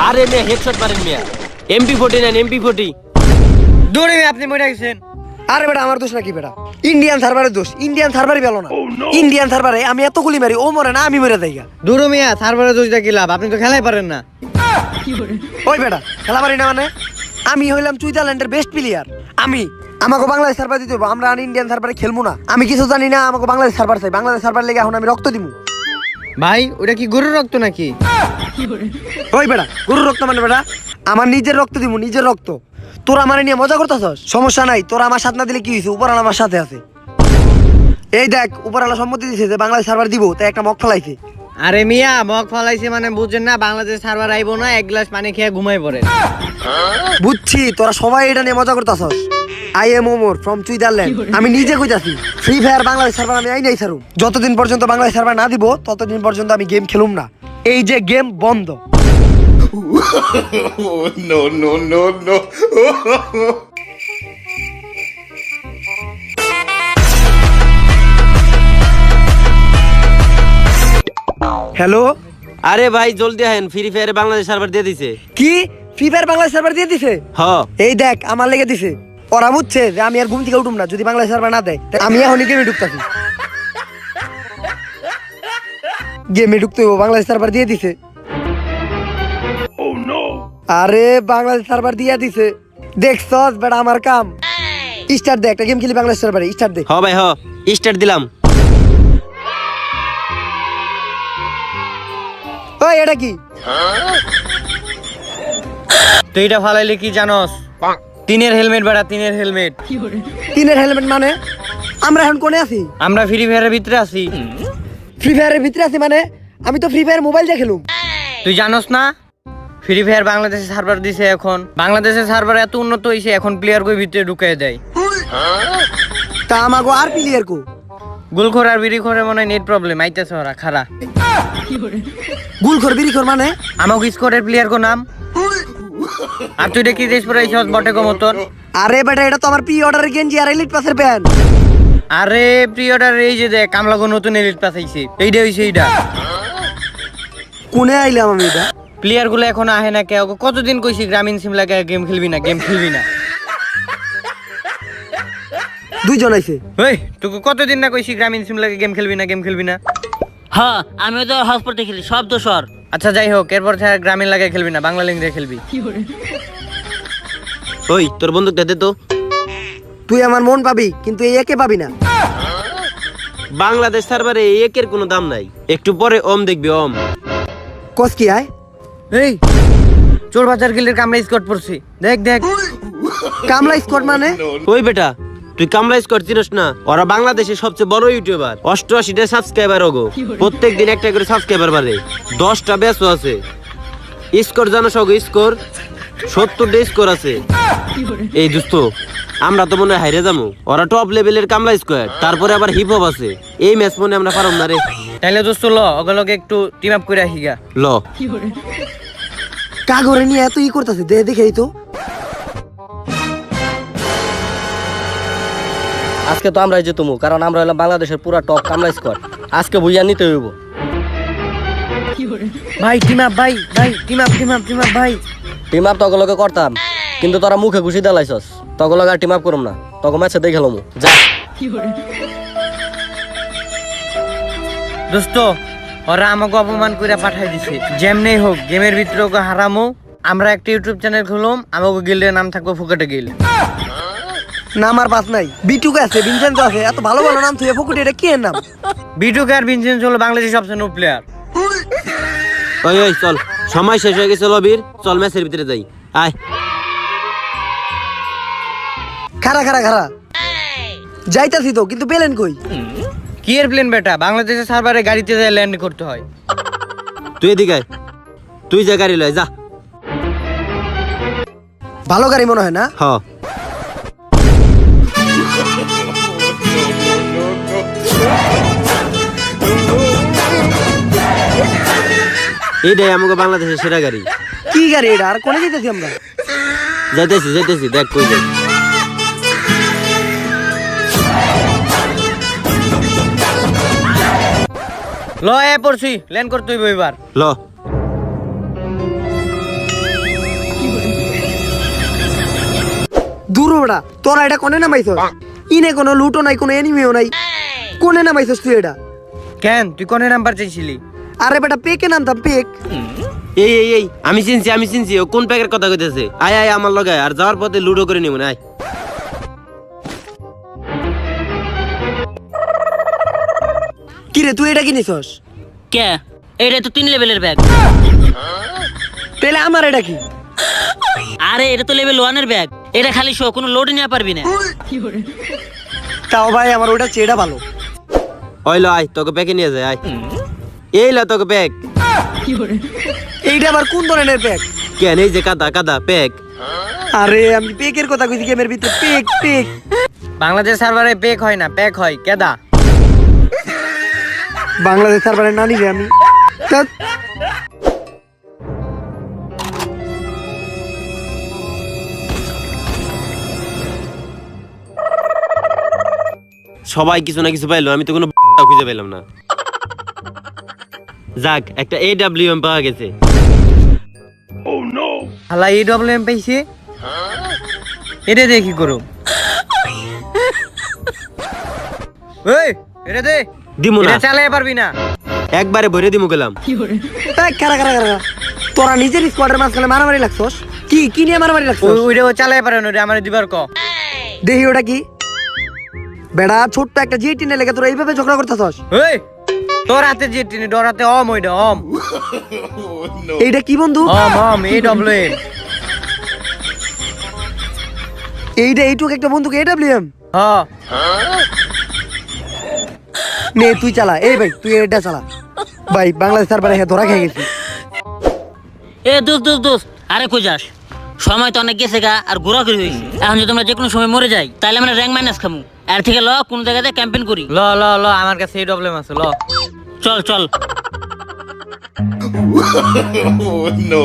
আরে মিয়া হেডশট মারেন মিয়া। MP40 নেন MP40। দৌড়ে আপনি মরে গেছেন। আরে বেটা আমার দোষ নাকি বেটা? ইন্ডিয়ান সার্ভারের দোষ। ইন্ডিয়ান সার্ভারই পেলো না। ইন্ডিয়ান সার্ভারে আমি এত গুলি মারি, ও মরে না আমি মরে যাই। দৌড়ো মিয়া, সার্ভারে দোষ দেখি লাভ, আপনি তো খেলাই পারেন না। ওই বেটা খেলা পারি না মানে? আমি হইলাম সুইজারল্যান্ডের বেস্ট প্লেয়ার। আমাকে বাংলাদেশ সার্ভার দিতে হবে, আমরা ইন্ডিয়ান সার্ভারে খেলবো না। আমি কিছু জানি না, আমাকে বাংলাদেশ সার্ভার চাই। বাংলাদেশ সার্ভার লেগে এখন আমি রক্ত দিব। ভাই ওটা কি গরুর রক্ত নাকি? ওই বেটা গরুর রক্ত মানে বেটা আমার নিজের রক্ত দিব, নিজের রক্ত। তোরা আমার নিয়ে মজা করতেছস? সমস্যা নাই, তোরা আমার সাথে না দিলে কি হয়েছে? উপরওয়ালা আমার সাথে আছে। এই দেখ উপরওয়ালা সম্মতি দিয়েছে যে বাংলাদেশ সার্ভার দিব, তাই একটা মগ ফেলাইছে। আরে মিয়া মগ ফলাইছে মানে বুঝছেন না, বাংলাদেশ সার্ভার আইবো না, এক গ্লাস পানি খেয়ে ঘুমাই পড়ে। বুঝছি তোরা সবাই এটা নিয়ে মজা করতেছস। I am Omar from Switzerland. আমি নিজে কইতাছি ফ্রি ফায়ার বাংলাদেশ সার্ভার আমি আই নাই ছাড়ুম। যতদিন পর্যন্ত বাংলাদেশ সার্ভার না দিব ততদিন পর্যন্ত আমি গেম খেলুম না। এই যে গেম বন্ধ। No, no, no, no. Hello, আরে ভাই জলদি আহেন, ফ্রি ফায়ারে বাংলাদেশ সার্ভার দিয়ে দিছে। কি ফ্রি ফায়ার বাংলাদেশ সার্ভার দিয়ে দিছে? হ এই দেখ আমার লেগে দিছে। ওরা বুঝছে যে আমি আর ঘুম থেকে উঠুম না যদি বাংলাদেশ সার্ভার না দেয়। তাই আমি এখনই গেমে ঢুকতাছি। গেমে ঢুকতে হইব, বাংলাদেশ সার্ভার দিয়ে দিছে। আরে বাংলাদেশ সার্ভার দিয়ে দিছে, দেখছস বেটা আমার কাম। স্টার্ট দে, একটা গেম খেলি বাংলাদেশ সার্ভারে। স্টার্ট দে। হ ভাই হ, স্টার্ট দিলাম। ওই এটা কি? তুই এটা ফালাইলে কি জানোস? তিনের হেলমেট বেড়া, তিনের হেলমেট। তিনের হেলমেট মানে? আমরা এখন কোনে আছি? আমরা ফ্রি ফায়ারের ভিতরে আছি। ফ্রি ফায়ারের ভিতরে আছি মানে? আমি তো ফ্রি ফায়ার মোবাইল দিয়ে খেলুম। তুই জানোস না ফ্রি ফায়ার বাংলাদেশে সার্ভার দিছে? এখন বাংলাদেশের সার্ভার এত উন্নত হইছে, এখন প্লেয়ার কই ভিতরে ঢুকাই দেয়। তা আমাগো আর প্লেয়ার কো? গুলখোর আর বিড়িখোরের মনে হয় নেট প্রবলেম আইতেছে, ওরা খারা। গুলখোর বিড়িখোর মানে? আমাকে স্কোরের প্লেয়ার কো নাম। আর তুই দেখি দেশ পরে আইছস বটে কো মতন। আরে বেটা এটা তো আমার প্রি অর্ডারের গেঞ্জি আর এলিট পাসের প্যান্ট। আরে প্রি অর্ডার এই যে দেখ কামলাগো নতুন এলিট পাস আইছে, এইটা হইছে এইটা। কোনে আইলাম আমি এটা? প্লেয়ার গুলো এখন আহে না কে? ওকে কতদিন কইছি গ্রামীণ সিম লাগে গেম খেলবি না, গেম খেলবি না। দুইজন আইছে। ওই তোকে কতদিন না কইছি গ্রামীণ সিম লাগে গেম খেলবি না, গেম খেলবি না। হ্যাঁ আমি তো হসপিটালে খেলি, সব তো সর। আচ্ছা যাই হোক, এরপর থেকে গ্রামীণ লাগে খেলবি না, বাংলা লিঙ্ক দিয়ে খেলবি। ওই তোর বন্দুকটা দে তো। তুই আমার মন পাবি কিন্তু এই একে পাবি না। বাংলাদেশ সার্ভারে একের কোনো দাম নাই, একটু পরে ওম দেখবি ওম। কস কি আয়? এই চোর বাজার গিলের কামরা স্কট পড়ছি, দেখ দেখ। কামলা স্কোয়াড মানে? ওই বেটা তুই কামলা স্কোয়াড চিনস না? ওরা বাংলাদেশের সবচেয়ে বড় ইউটিউবার, 88টা সাবস্ক্রাইবার ওগো। প্রত্যেক দিন একটা করে সাবস্ক্রাইবার বাড়ে, 10টা ব্যাচও আছে। স্কোর জানোস ওগো? স্কোর 70টা স্কোর আছে। এই দোস্ত আমরা তো মনে হয় হাইরে যাবো। ওরা টপ লেভেলের কামলা স্কোয়াড, তারপরে আবার হিপ হপ আছে। এই ম্যাচ মনে আমরা পারম না রে। তাইলে দোস্ত ল ওগুলোকে একটু টিম আপ করে আসিগা। ল কাগরে নিয়ে এত ই করতেছে, দে দেখেই তো। আজকে তো আমরাই জিতমু, কারণ আমরা হলাম বাংলাদেশের পুরা টপ কামলা স্কোয়াড। আজকে বুঝিয়া নিতে হইব। ভাই টিম আপ, ভাই ভাই team up, team up, team up ভাই। টিম আপ তগলকে করতাম, কিন্তু তোরা মুখে ঘুষি দেলাইছস। তগলকে আর টিম আপ করুম না, তখন ম্যাচে দেখে খেলমু। যা দোস্ত ওরা আমাকে অপমান করে পাঠাই দিছে। যেমনি হোক গেমের ভিতরে ওকে হারামো। আমরা একটা ইউটিউব চ্যানেল খুললাম, আমাকে গিল্ডের নাম থাকবো ফুকেটে গিল্ড। নাম আর পাস নাই। বিটুকে আছে, ভিনসেন্ট আছে, এত ভালো ভালো নাম তুই ফুকুটি, এটা কি এর নাম? বিটুকে আর ভিনসেন্ট হলো বাংলাদেশের সবচেয়ে নো প্লেয়ার। ওই ওই চল, সময় শেষ হয়ে গেছে লবির, চল ম্যাচের ভিতরে যাই। আয় খারা খারা খারা যাইতাছি তো, কিন্তু পেলেন কই? কি এর প্লেন বেটা? বাংলাদেশের সার্ভারে গাড়িতে যায় ল্যান্ড করতে হয়। তুই এদিকে আয়, তুই যা গাড়ি লয় যা। ভালো গাড়ি মনে হয় না? হ এইটাই আমাকে বাংলাদেশের সেরা গাড়ি। কি গাড়ি এটা? আর কোনে যেতেছি আমরা? যাইতেছি যাইতেছি, দেখ কই যাই। ল এ পড়ছি ল্যান্ড করতে হইব এবার। ল দূর বেটা, তোরা এটা কোনে নামাইছস? ইনে কোনো লুটো নাই, কোনো এনিমিও নাই, কোনে নামাইছস তুই এটা? কেন তুই কোনে নাম্বার চাইছিলি? আরে বেটা পেকে নামতাম, পেক। এই আমি চিনছি ও কোন প্যাকের কথা কইতেছে। আয় আয় আমার লগে আয়, আর যাওয়ার পথে লুডো করে নিব না। আয় কি রে তুই এটা কিনিছস? কে? এটা তো 3 লেভেলের ব্যাগ। তাহলে আমার এটা কি? আরে এটা তো লেভেল 1 এর ব্যাগ। এটা খালি শো, কোনো লোড নিয়ে পারবি না। তাও ভাই আমার ওটা চেয়েটা ভালো। ওইলো আয়, তোকে প্যাকে নিয়ে যায়। আয় এই লা তোকে প্যাক। এইটা আবার কোন ধরনের প্যাক? কেন এই যে কাদা প্যাক। আরে আমি পেকের কথা কইছি, গেমের ভিতরে পেক পেক। বাংলাদেশ সার্ভারে পেক হয় না, প্যাক হয়। কেদা? বাংলাদেশ সার্ভারে না নিলে আমি ধ্যাৎ। সবাই কিছু না কিছু পাইলো, আমি তো কোনো খুঁজে পেলাম না। যাক, একটা AWM পাওয়া গেছে। হালা AWM পাইছে, এটা দিয়ে কি করো? ওই এটা দে, দিমু না, এটা চালাই পারবি না। একবারে ভরে দিমু গেলাম। এই কারা কারা কারা, তোরা নিজের স্কোয়াডের মাঝখানে মারামারি লাগছস? কি নিয়ে মারামারি লাগছস? ওইটা ও চালাই পারে না, ওটা আমার দিবার ক। দেখি ওটা কি? বেড়া ছোট্ট একটা জিটি নে লেগে তোরা এইভাবে ঝগড়া করতেছস? ওই তোর হাতে যে টিনি, ডর হাতে অম, ওইটা অম। এইটা কি বন্ধু? অম AWM। এইটা এইটুক একটা বন্ধুকে AWM? হ্যাঁ নে তুই চালা। এই ভাই তুই এটা চালা। ভাই বাংলাদেশ সার্ভারে ধরা খেয়ে গেছি। এ দোস্ত, আরে কই যাস? সময় তো অনেক গেছে গা, আর ঘোরাঘুরি হয়েছে। এখন যদি আমরা যে কোনো সময় মরে যাই, তাহলে আমরা র্যাঙ্ক মাইনাস খামু। এর থেকে কোন জায়গাতে ক্যাম্পেইন করি। ল আমার কাছে AWM আছে, ল। চল। Oh, no.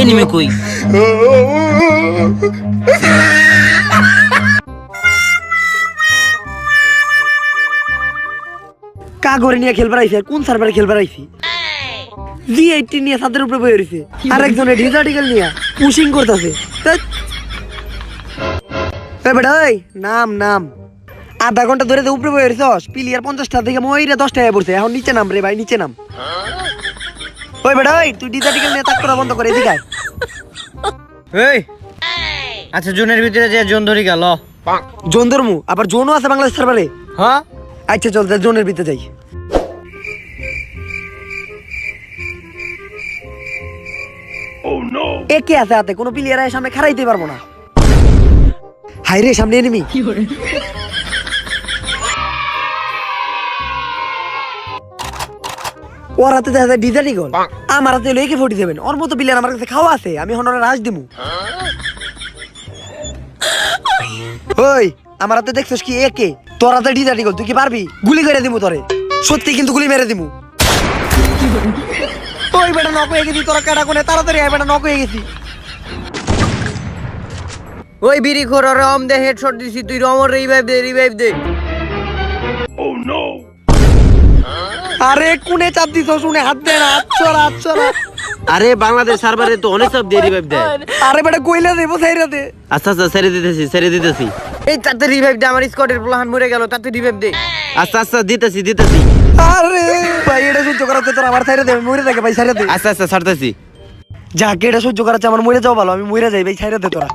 এনিমে কই? কাগরে নিয়ে খেলবার আইছি, আর কোন সার্ভারে খেলবার আইছি? G80 নিয়ে ছাদের উপরে বসে রইছে, আর একজনে ডিজার্টিক্যাল নিয়ে পুশিং করতেছে। এই বেটা ওই নাম আধা ঘন্টা ধরে উপরে বসে রইছস, প্লেয়ার 50টা থেকে মইরা 10 টাকা পড়ছে। এখন নিচে নাম রে ভাই, নিচে নাম। ওই বেটা ওই তুই ডিজার্টিক্যাল নিয়ে তাক করা বন্ধ করে এদিকে আয়। এই আচ্ছা, জোনের ভিতরে যে জোন ধরি গেল। জোন ধর্মু, আবার জোনও আছে বাংলাদেশ সার্ভারে? হ্যাঁ আচ্ছা চল জোনের ভিতরে যাই। একে আছে হাতে, কোনো প্লেয়ার সামনে খারাইতে পারবো না। হাই রে সামনে এনিমি। ওর হাতে দেখা যায় ডিজার্টিক্যাল, আমার হাতে হলো AK-47। ওর মতো প্লেয়ার আমার কাছে খাওয়া আছে, আমি হনরে রাজ দিমু। ওই আমার হাতে দেখছস কি AK? তোর হাতে ডিজার্টিক্যাল, তুই কি পারবি? গুলি করে দিমু তোরে, সত্যি কিন্তু গুলি মেরে দিমু। ওই বেটা নক হয়ে গেছি, তোরা কাটা কোনে তাড়াতাড়ি আয়, বেটা নক হয়ে গেছি। ওই বিড়ি খোর রম দে, হেডশট দিছি, তুই রমর রিভাইভ দে। আরে কোনে চাপ দিছ? শুনে হাত দে না, হাত ছড়া। আরে বাংলাদেশ সার্ভারে তো অনেক সব দিয়ে রিভাইভ দেয়। আরে বেটা কইলা দেবো সাইরা দে। আচ্ছা ছেড়ে দিতেছি। এই তাতে রিভাইভ দে, আমার স্কোয়াডের প্লান মরে গেল, তাতে রিভাইভ দে। আচ্ছা দিতেছি। আরে ভাই এটা সহ্য করাতে তোর আমার সাইরা দে, আমি মরে যাই ভাই, সাইরা দে। আচ্ছা ছাড়তেছি। যাকে এটা সহ্য করাচ্ছে আমার মরে যাও ভালো, আমি মরে যাই ভাই, সাইরা দে তোরা।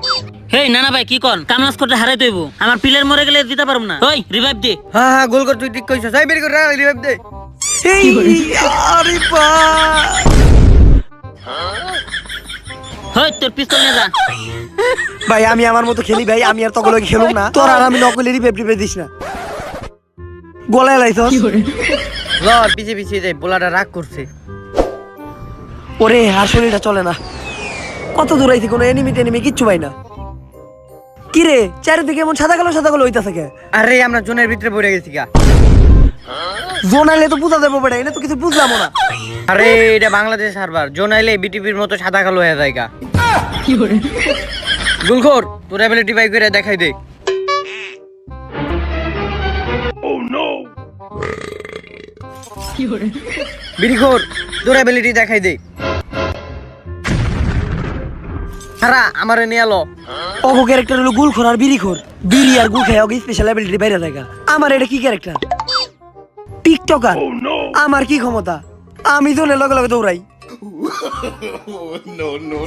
হেই না ভাই, কি কর? কামলাস করতে হারাই তৈব, আমার প্লেয়ার মরে গেলে দিতে পারবো না। ওই রিভাইভ দে। হ্যাঁ গোল কর, তুই ঠিক কইছস। এই বের কর, রিভাইভ দে। এই আরে ভাই হই তোর পিস্তল নিয়ে যা। ভাই আমি আমার মতো খেলি ভাই, আমি আর তকলে খেলুম না। তোর আর আমি নকলে রিভাইভ দিস না, গলায় লাইছস। ল পিছে যাই, পোলাটা রাগ করছে। ওরে আর শরীরটা চলে না, কত দূর আইছি, কোনো এনিমি কিচ্ছু পাই না। কি রে চারিদিকে এমন সাদা কালো হইতাছে কে? আরে আমরা জোনের ভিতরে পড়ে গেছি গা। জোন আইলে তো বুঝা দেবো বেটা, এটা তো কিছু বুঝলাম না। আরে এটা বাংলাদেশ সার্ভার, জোন আইলে বিটিপির মতো সাদা কালো হয়ে যায় গা। গুলখোর তোর অ্যাবিলিটি বাই করে দেখাই দে। বিড়িখোর তোর অ্যাবিলিটি দেখাই দে। হারা আমারে নিয়ে এলো। অগো ক্যারেক্টার হলো গুলখোর আর বিড়িখোর। বিড়ি আর গুল খায় অগো স্পেশাল অ্যাবিলিটি বাইরে থাকা। আমার এটা কি ক্যারেক্টার? টিকটকার। আমার কি ক্ষমতা? আমি তো লগে লগে দৌড়াই।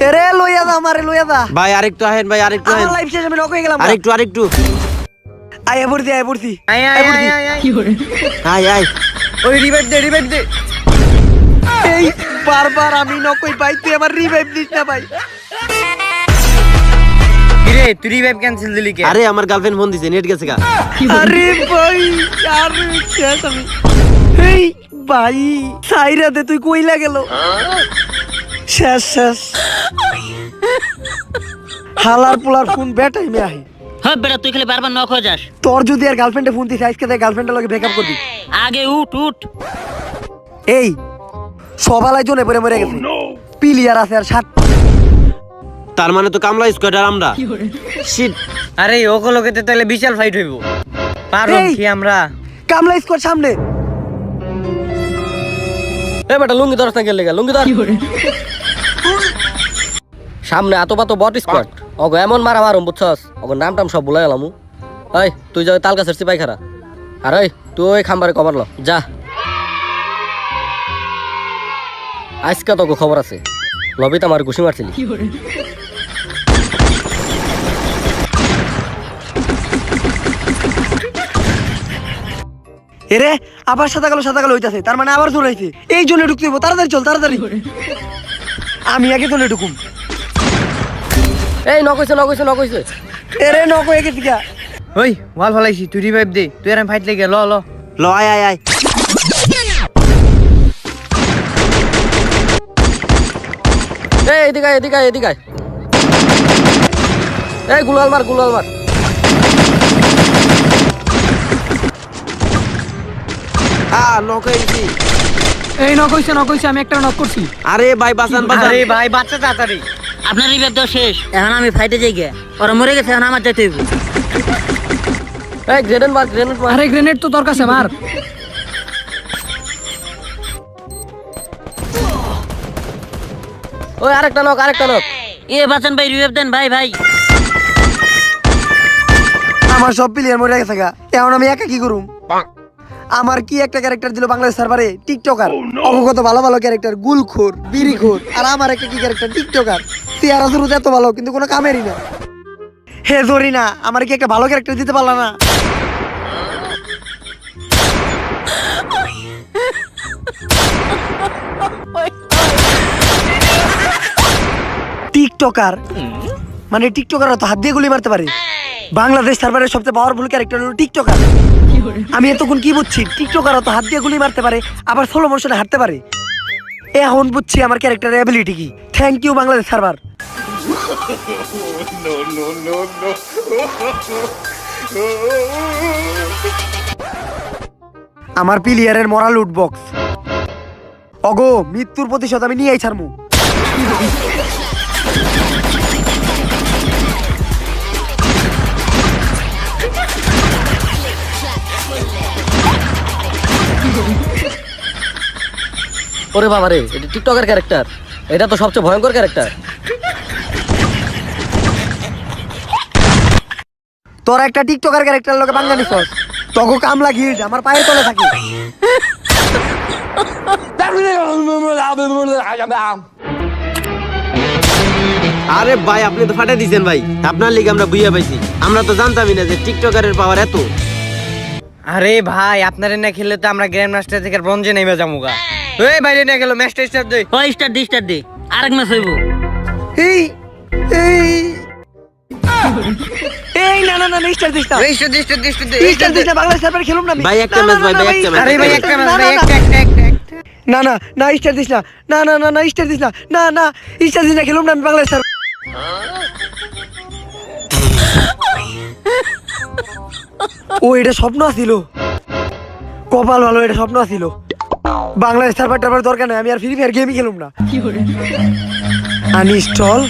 এরে লইয়া দা, আমারে লইয়া দা। ভাই আরেকটু আহেন, ভাই আরেকটু আহেন, আমার লাইফ শেষ, আমি নক হয়ে গেলাম। আরেকটু আয়া পড়ছি, আয়া পড়ছি। আয় আয় আয় আয় আয়। আয় আয়। ওই রিভাইভ দে। এই বারবার আমি নক হই ভাই, তুই আমার রিভাইভ দিস না ভাই। কিরে তুই রিভাইভ ক্যান্সেল দিলি কে? আরে আমার গার্লফ্রেন্ড ফোন দিছে, নেট গেছে গা। আরে ভাই আরে শেষ আমি। এই ভাই সাইরাতে তুই কইলা গেল। শেষ। হালার পোলার ফোন বেটাই মে আহে। হ্যাঁ বেটা তুই খালি বারবার নক হয়ে যাস। তোর যদি আর গার্লফ্রেন্ডে ফোন দিস আজকে তাই গার্লফ্রেন্ডের লগে ব্রেকআপ করবি। আগে উঠ। এই সবালাই জনে পড়ে মরে গেছে। পিলিয়ার আছে আর 60। তার মানে তো কামলা স্কোয়াড আর আমরা। শিট। আরে ওগুলোকে তো তাহলে বিশাল ফাইট হইব। পারব এই। কি আমরা? কামলা স্কোর সামনে। এ বেটা লুঙ্গি ধরস না গেলে লুঙ্গি ধর। সামনে এত পাতো বট স্কোয়াড। অগো এমন মারা মারুম বুঝছস, অগো নাম টাম সব ভুলাই গেলাম। এই তুই যাও তাল গাছের সিপাই খারা। আর ওই তুই ওই খাম্বারে কভার ল যা। আজকে তোকে খবর আছে, লবিতে আমার ঘুষি মারছিলি। এরে আবার সাদা কালো হইতাছে, তার মানে আবার জোরাইছে। এই জন্য ঢুকতে হইব, তাড়াতাড়ি চল তাড়াতাড়ি। আমি আগে চলে ঢুকুম। এই নকইছে। এরে নক হয়ে গেছি গা। ওই ওয়াল ফলাইছি, তুই রিভাইভ দে। তুই আর আমি ফাইট লেগে ল। ল আয়। এই এদিকে আয়। এই গুলাল মার। নক হয়ে গেছি। এই নক হইছে, আমি একটা নক করছি। আরে ভাই বাঁচান। আরে ভাই বাচ্চা তাড়াতাড়ি। আপনার রিভাইভ দেওয়া শেষ, এখন আমি ফাইটে যাই গে। ওরা মরে গেছে, এখন আমার যেতে হইব। এই গ্রেনেড মার। আরে গ্রেনেড তো তোর কাছে মার। ওই আরেকটা নক। এ বাঁচান ভাই, রিভাইভ দেন ভাই। আমার সব প্লেয়ার মরে গেছে গা, এখন আমি একা কি করুম? আমার কি একটা ক্যারেক্টার দিল বাংলাদেশ সার্ভারে? টিকটকার। অবগত ভালো ক্যারেক্টার গুলখোর বিড়িখোর, আর আমার একটা কি ক্যারেক্টার টিকটকার। চেহারা শুরু এত ভালো কিন্তু কোনো কামেরই না। হে জরি না, আমার কি একটা ভালো ক্যারেক্টার দিতে পারলা না? টিকটকার মানে টিকটকার তো হাত দিয়ে গুলি মারতে পারে। বাংলাদেশ সার্ভারের সবচেয়ে পাওয়ারফুল ক্যারেক্টার হলো টিকটকার। আমি এতক্ষণ কি বুঝছি, টিকটকার তো হাত দিয়ে গুলি মারতে পারে, আবার স্লো মোশনে হাঁটতে পারে। এখন বুঝছি আমার ক্যারেক্টারের অ্যাবিলিটি কি। Thank you Bangladesh server. no. আমার প্লেয়ারের মরা লুট বক্স। অগো মৃত্যুর প্রতিশোধ আমি নিয়েই ছাড়মু। ওরে বাবা রে, এটা টিকটকের ক্যারেক্টার। এটা তো সবচেয়ে ভয়ঙ্কর ক্যারেক্টার। তোরা একটা টিকটকার ক্যারেক্টার লোকে বাঙালি সস, তগো কামলা গিল্ড আমার পায়ের তলে থাকে। আরে ভাই আপনি তো ফাটাই দিয়েছেন ভাই, আপনার লিগে আমরা বুঝিয়া পাইছি। আমরা তো জানতামই না যে টিকটকারের পাওয়ার এত। আরে ভাই আপনারে না খেললে তো আমরা গ্র্যান্ড মাস্টার থেকে ব্রোঞ্জে নেমে যামুগা। এই বাইরে না গেল ম্যাচটা স্টার্ট দে। ওই স্টার দে আরেক ম্যাচ হইব। এই এই এই না স্টার দিস না। স্টার দিস না, বাংলাদেশ সার্ভারে খেলুম না আমি। ভাই একটা ম্যাচ ভাই, একটা ম্যাচ। আরে ভাই একটা ম্যাচ ভাই, একটা না স্টার দিস না। না স্টার দিস না। না স্টার দিস না, খেলুম না আমি বাংলাদেশ সার্ভার। ও এটা স্বপ্ন আছিল, কপাল ভালো, এটা স্বপ্ন আছিল। বাংলাদেশ সার্ভার টার্ভার দরকার নাই, আমি আর ফ্রি ফায়ার গেমই খেলুম না। আনইনস্টল।